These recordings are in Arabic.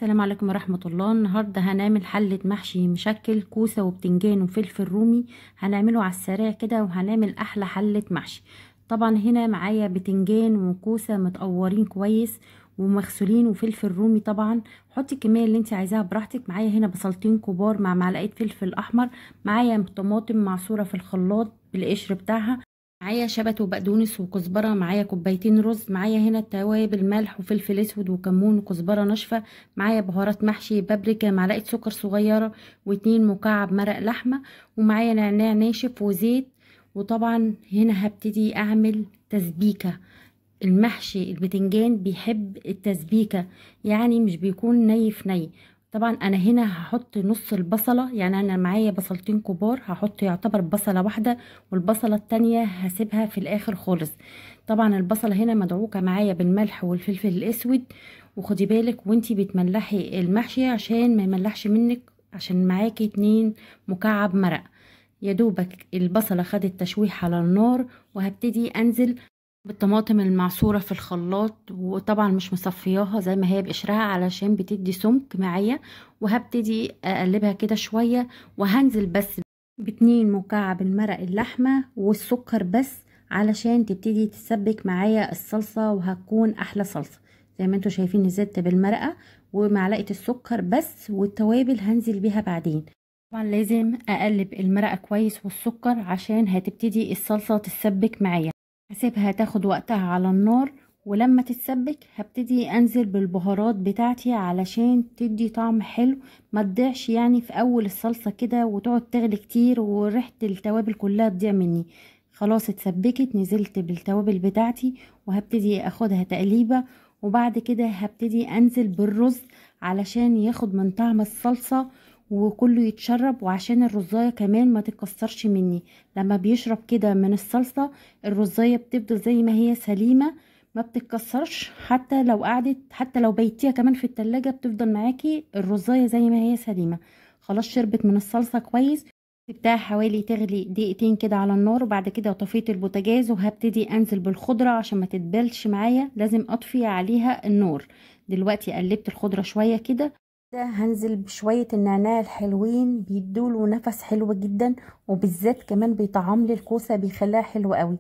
السلام عليكم ورحمة الله. النهاردة هنعمل حلة محشي مشكل كوسة وبتنجان وفلفل رومي. هنعمله على السريع كده وهنعمل أحلى حلة محشي. طبعا هنا معايا بتنجان وكوسة متقورين كويس ومغسولين وفلفل رومي. طبعا حطي الكمية اللي انت عايزاها براحتك. معايا هنا بصلتين كبار مع معلقة فلفل أحمر. معايا طماطم معصورة في الخلاط بالقشر بتاعها. معايا شبت وبقدونس وكزبره. معايا كوبايتين رز. معايا هنا التوابل ملح وفلفل اسود وكمون وكزبره ناشفه. معايا بهارات محشي بابريكا. معلقه سكر صغيره و2 مكعب مرق لحمه. ومعايا نعناع ناشف وزيت. وطبعا هنا هبتدي اعمل تسبيكه. المحشي البتنجان بيحب التسبيكه، يعني مش بيكون ني في ني. طبعا انا هنا هحط نص البصله، يعني انا معايا بصلتين كبار هحط يعتبر بصله واحده، والبصله التانية هسيبها في الاخر خالص. طبعا البصله هنا مدعوكه معايا بالملح والفلفل الاسود. وخدي بالك وانتي بتملحي المحشي عشان ما يملحش منك، عشان معاكي 2 مكعب مرق. يا دوبك البصله خدت تشويح على النار، وهبتدي انزل بالطماطم المعصورة في الخلاط، وطبعا مش مصفياها زي ما هي بقشرها علشان بتدي سمك معايا. وهبتدي اقلبها كده شوية، وهنزل بس ب2 مكعب المرق اللحمة والسكر بس، علشان تبتدي تسبك معايا الصلصة وهتكون احلى صلصة. زي ما انتوا شايفين نزلت بالمرقة ومعلقة السكر بس، والتوابل هنزل بيها بعدين. طبعا لازم اقلب المرقة كويس والسكر عشان هتبتدي الصلصة تسبك معايا. هسيبها تاخد وقتها على النار، ولما تتسبك هبتدي انزل بالبهارات بتاعتي علشان تدي طعم حلو. ما تضيعش يعني في اول الصلصة كده وتقعد تغلي كتير وريحة التوابل كلها تضيع مني. خلاص اتسبكت، نزلت بالتوابل بتاعتي وهبتدي اخدها تقليبة. وبعد كده هبتدي انزل بالرز علشان ياخد من طعم الصلصة وكله يتشرب، وعشان الرزاية كمان ما تتكسرش مني. لما بيشرب كده من الصلصة الرزاية بتفضل زي ما هي سليمة، ما بتتكسرش. حتى لو بيتيها كمان في التلاجة بتفضل معاكي الرزاية زي ما هي سليمة. خلاص شربت من الصلصة كويس. سبتها حوالي تغلي دقيقتين كده على النار، وبعد كده طفيت البوتاجاز وهبتدي انزل بالخضرة عشان ما تتبلش معايا. لازم اطفي عليها النار. دلوقتي قلبت الخضرة شوية كده. هنزل بشوية النعناع الحلوين، بيدوله نفس حلو جدا، وبالذات كمان بيطعم لي الكوسة بيخليها حلوة قوي.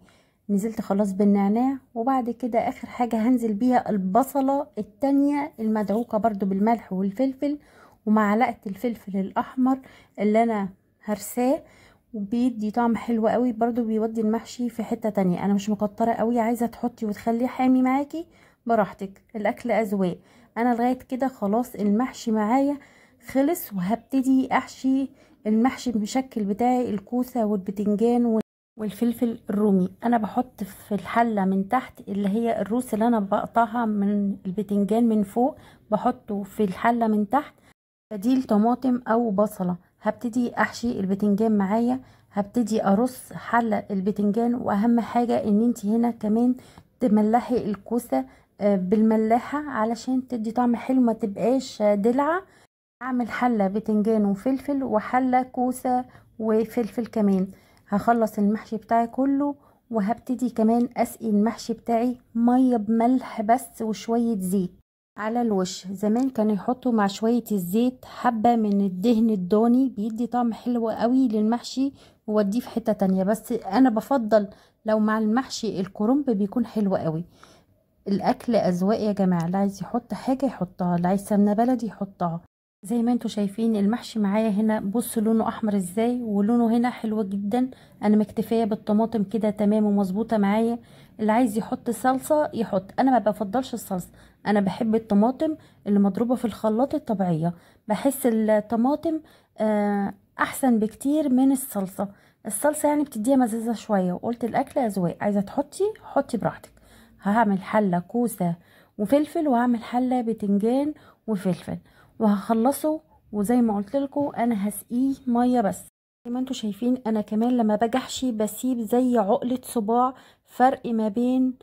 نزلت خلاص بالنعناع، وبعد كده اخر حاجة هنزل بيها البصلة التانية المدعوكة برضو بالملح والفلفل، ومعلقة الفلفل الاحمر اللي انا هرساه. وبيدي طعم حلو قوي برضو، بيودي المحشي في حتة تانية. انا مش مكترة قوي، عايزة تحطي وتخليه حامي معاكي براحتك، الاكل اذواق. انا لغايه كده خلاص المحشي معايا خلص، وهبتدي احشي المحشي المشكل بتاعي الكوسه والبتنجان والفلفل الرومي. انا بحط في الحله من تحت اللي هي الروس اللي انا بقطعها من البتنجان من فوق، بحطه في الحله من تحت بديل طماطم او بصله. هبتدي احشي البتنجان معايا، هبتدي ارص حله البتنجان. واهم حاجه ان انت هنا كمان تملحي الكوسه بالملاحه علشان تدي طعم حلو، ما تبقاش دلعه. اعمل حله بتنجان وفلفل وحله كوسه وفلفل كمان. هخلص المحشي بتاعي كله، وهبتدي كمان اسقي المحشي بتاعي ميه بملح بس وشويه زيت على الوش. زمان كانوا يحطوا مع شوية الزيت حبة من الدهن الضاني، بيدي طعم حلو قوي للمحشي ووديه في حتة تانية. بس انا بفضل لو مع المحشي الكرنب بيكون حلو قوي. الاكل اذواق يا جماعة، اللي عايز يحط حاجة يحطها، اللي عايز سمنة بلدي يحطها. زي ما انتوا شايفين المحشي معايا هنا، بص لونه احمر ازاي، ولونه هنا حلو جدا. انا مكتفيه بالطماطم كده تمام ومظبوطه معايا. اللي عايز يحط صلصه يحط، انا ما بفضلش الصلصه. انا بحب الطماطم اللي مضروبه في الخلاط الطبيعيه. بحس الطماطم احسن بكتير من الصلصه. الصلصه يعني بتديها مزازه شويه. وقلت الاكل اذواق، عايزه تحطي حطي براحتك. هعمل حله كوسه وفلفل، وهعمل حله بتنجان وفلفل، وهخلصه. وزي ما قلت لكم انا هسقيه ميه بس. زي ما انتوا شايفين انا كمان لما باجي احشي بسيب زي عقلة صباع فرق ما بين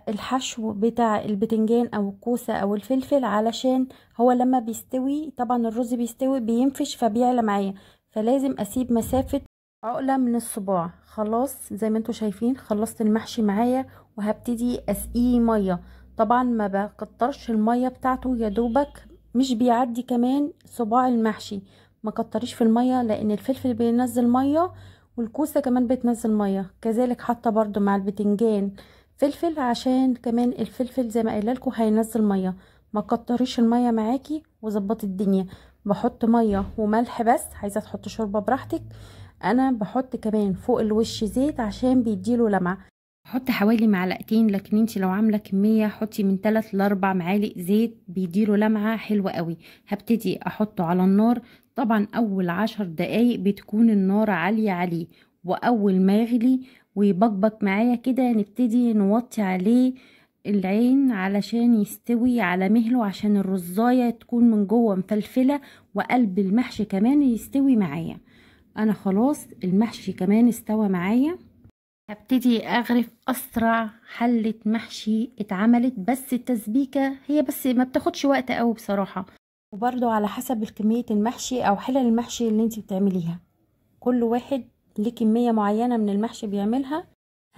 الحشو بتاع البتنجان او الكوسة او الفلفل، علشان هو لما بيستوي طبعا الرز بيستوي بينفش فبيعلى معايا، فلازم اسيب مسافة عقلة من الصباع. خلاص زي ما انتوا شايفين خلصت المحشي معايا، وهبتدي اسقيه ميه. طبعا ما بكترش الميه بتاعته، يا دوبك مش بيعدي كمان صباع المحشي. ما كتريش في المية لان الفلفل بينزل مية، والكوسة كمان بتنزل مية، كذلك حتى برضو مع البتنجان فلفل، عشان كمان الفلفل زي ما قايله لكم هينزل مية. ما كتريش المية معاكي وظبطي الدنيا. بحط مية وملح بس، عايزه تحط شوربه براحتك. انا بحط كمان فوق الوش زيت عشان بيديله لمعه. حط حوالي معلقتين، لكن انتي لو عامله كميه حطي من 3 ل 4 معالق زيت، بيديله لمعه حلوه قوي. هبتدي احطه على النار. طبعا اول 10 دقايق بتكون النار عاليه عليه، واول ما يغلي ويبقبق معايا كده نبتدي نوطي عليه العين علشان يستوي على مهله، عشان الرزايه تكون من جوه مفلفله، وقلب المحشي كمان يستوي معايا. انا خلاص المحشي كمان استوى معايا. هبتدي اغرف اسرع حلة محشي اتعملت، بس التسبيكة هي بس ما بتاخدش وقت قوي بصراحة. وبرضو على حسب كمية المحشي او حلل المحشي اللي انت بتعمليها، كل واحد ليه كمية معينة من المحشي بيعملها.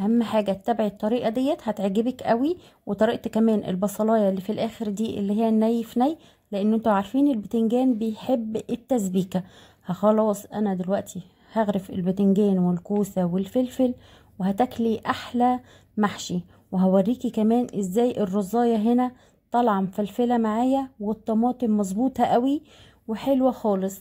اهم حاجة تتبعي الطريقة ديت هتعجبك قوي. وطريقة كمان البصلاية اللي في الاخر دي اللي هي الني في ني، لان انتوا عارفين البتنجان بيحب التسبيكة. خلاص انا دلوقتي هغرف البتنجان والكوسة والفلفل، وهتاكلي احلى محشي. وهوريكي كمان ازاي الرزاية هنا طالعة مفلفلة معايا، والطماطم مظبوطة قوي وحلوة خالص.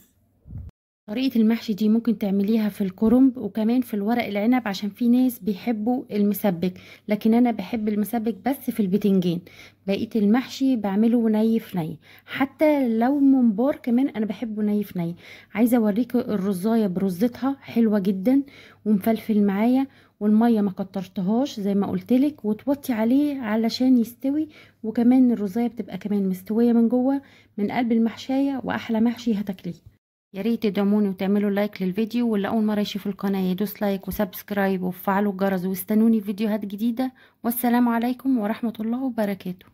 طريقة المحشي دي ممكن تعمليها في الكرنب وكمان في الورق العنب، عشان في ناس بيحبوا المسبك، لكن انا بحب المسبك بس في البتنجان. بقية المحشي بعمله ني في ني، حتى لو ممبار كمان انا بحبه ني في ني. عايزة اوريكم الرزاية برزتها حلوة جدا ومفلفل معايا، والمية ما كترتهاش زي ما قلتلك، وتوطي عليه علشان يستوي. وكمان الرزاية بتبقى كمان مستوية من جوه من قلب المحشية، واحلى محشي هتاكليه. يا ريت تدعموني وتعملوا لايك للفيديو، واللي اول مره يشوف القناه يدوس لايك وسبسكرايب وفعلوا الجرس، واستنوني في فيديوهات جديده. والسلام عليكم ورحمه الله وبركاته.